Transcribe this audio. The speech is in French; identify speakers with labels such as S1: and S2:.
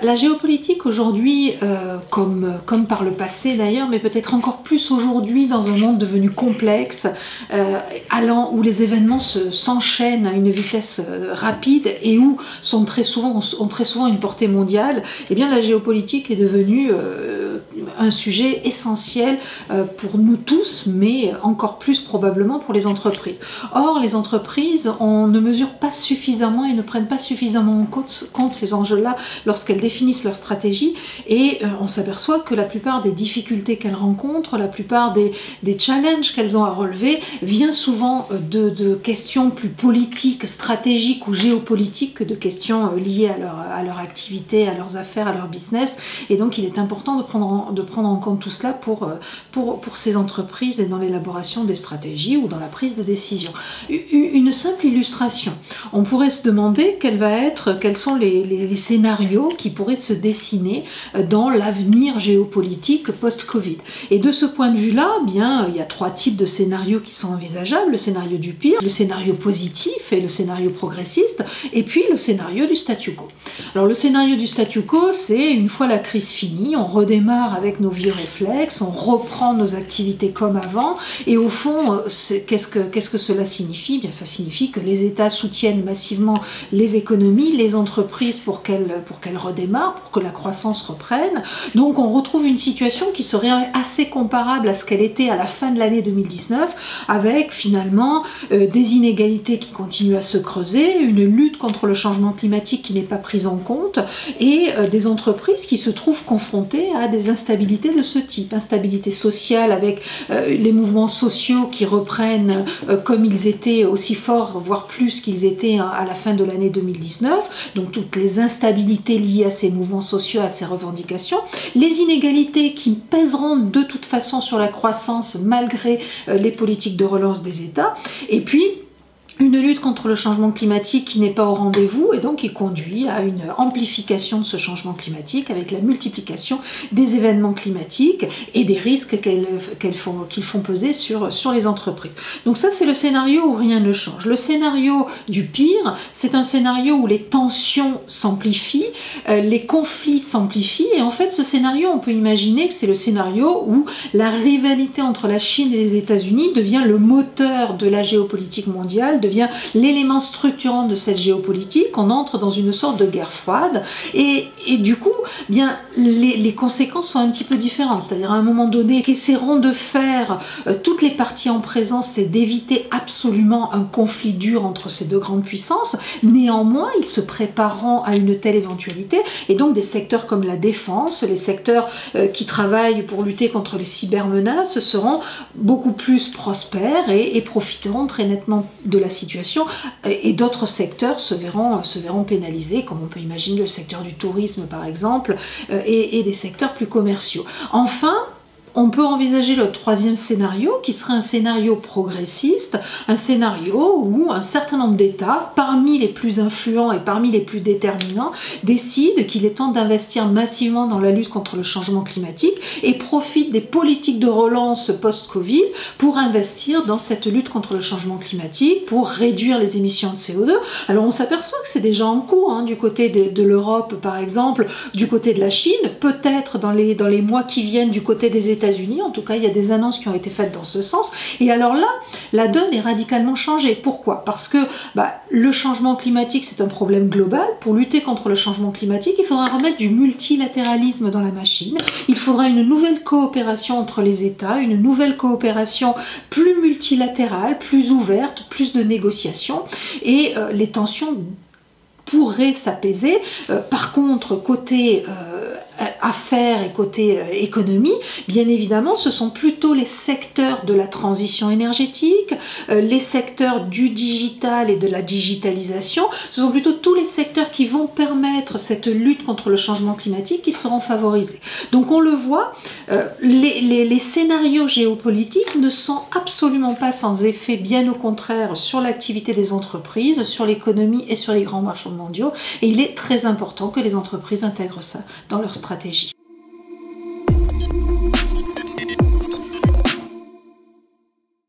S1: La géopolitique aujourd'hui, comme par le passé d'ailleurs, mais peut-être encore plus aujourd'hui dans un monde devenu complexe, où les événements s'enchaînent à une vitesse rapide et où ont très souvent une portée mondiale, eh bien la géopolitique est devenue un sujet essentiel pour nous tous, mais encore plus probablement pour les entreprises. Or, les entreprises, on ne mesure pas suffisamment et ne prennent pas suffisamment en compte ces enjeux-là lorsqu'elles définissent leur stratégie, et on s'aperçoit que la plupart des difficultés qu'elles rencontrent, la plupart des challenges qu'elles ont à relever, vient souvent de questions plus politiques, stratégiques ou géopolitiques que de questions liées à leur activité, à leurs affaires, à leur business. Et donc il est important de prendre en compte tout cela pour ces entreprises et dans l'élaboration des stratégies ou dans la prise de décision. Une simple illustration, on pourrait se demander quels sont les scénarios qui pourraient se dessiner dans l'avenir géopolitique post-Covid. Et de ce point de vue-là, bien, il y a trois types de scénarios qui sont envisageables: le scénario du pire, le scénario positif et le scénario progressiste, et puis le scénario du statu quo. Alors le scénario du statu quo, c'est une fois la crise finie, on redémarre avec nos vieux réflexes, on reprend nos activités comme avant, et au fond, qu'est-ce que cela signifie? Bien, ça signifie que les États soutiennent massivement les économies, les entreprises pour qu'elles redémarrent, pour que la croissance reprenne. Donc on retrouve une situation qui serait assez comparable à ce qu'elle était à la fin de l'année 2019, avec finalement des inégalités qui continuent à se creuser, une lutte contre le changement climatique qui n'est pas prise en compte, et des entreprises qui se trouvent confrontées à des instabilités de ce type. Instabilité sociale avec les mouvements sociaux qui reprennent comme ils étaient, aussi forts, voire plus qu'ils étaient à la fin de l'année 2019, donc toutes les instabilités liées à ces mouvements sociaux, à ces revendications, les inégalités qui pèseront de toute façon sur la croissance malgré les politiques de relance des États, et puis une lutte contre le changement climatique qui n'est pas au rendez-vous et donc qui conduit à une amplification de ce changement climatique avec la multiplication des événements climatiques et des risques qu'ils font peser sur les entreprises. Donc ça, c'est le scénario où rien ne change. Le scénario du pire, c'est un scénario où les tensions s'amplifient, les conflits s'amplifient, et en fait ce scénario, on peut imaginer que c'est le scénario où la rivalité entre la Chine et les États-Unis devient le moteur de la géopolitique mondiale, devient l'élément structurant de cette géopolitique. On entre dans une sorte de guerre froide, et du coup, bien, les conséquences sont un petit peu différentes. C'est-à-dire à un moment donné, qu'essaieront de faire toutes les parties en présence, c'est d'éviter absolument un conflit dur entre ces deux grandes puissances. Néanmoins, ils se prépareront à une telle éventualité, et donc des secteurs comme la défense, les secteurs qui travaillent pour lutter contre les cybermenaces seront beaucoup plus prospères et profiteront très nettement de la situation, et d'autres secteurs se verront pénalisés, comme on peut imaginer le secteur du tourisme par exemple, et des secteurs plus commerciaux. Enfin, on peut envisager le troisième scénario, qui serait un scénario progressiste, un scénario où un certain nombre d'États, parmi les plus influents et parmi les plus déterminants, décident qu'il est temps d'investir massivement dans la lutte contre le changement climatique et profitent des politiques de relance post-Covid pour investir dans cette lutte contre le changement climatique, pour réduire les émissions de CO2. Alors on s'aperçoit que c'est déjà en cours, du côté de l'Europe par exemple, du côté de la Chine, peut-être dans les mois qui viennent du côté des États-Unis. En tout cas, il y a des annonces qui ont été faites dans ce sens. Et alors là, la donne est radicalement changée. Pourquoi? Parce que le changement climatique, c'est un problème global. Pour lutter contre le changement climatique, il faudra remettre du multilatéralisme dans la machine. Il faudra une nouvelle coopération entre les États, une nouvelle coopération plus multilatérale, plus ouverte, plus de négociations. Et les tensions pourraient s'apaiser. Par contre, côté affaires et côté économie, bien évidemment, ce sont plutôt les secteurs de la transition énergétique, les secteurs du digital et de la digitalisation, ce sont plutôt tous les secteurs qui vont permettre cette lutte contre le changement climatique qui seront favorisés. Donc on le voit, les scénarios géopolitiques ne sont absolument pas sans effet, bien au contraire, sur l'activité des entreprises, sur l'économie et sur les grands marchés mondiaux, et il est très important que les entreprises intègrent ça dans leur stratégie.